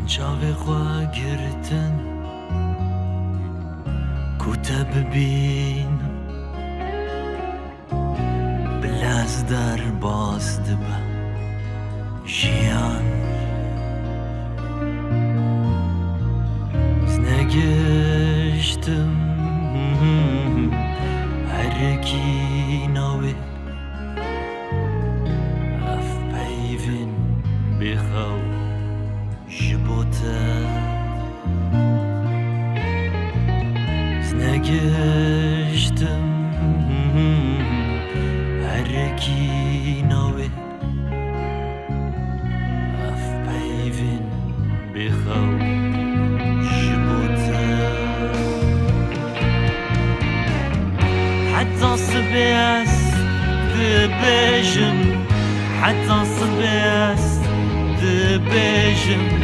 چاوی خوا گرتن کوتا ببین بلاز در باز دبا ژیان نگشتم هرکی ناوی اف پیوین بخو جبوتا نگشتم هرکی ناوی اف پیوین بخو حتى صبياس دبيجم حتى صبياس دبيجم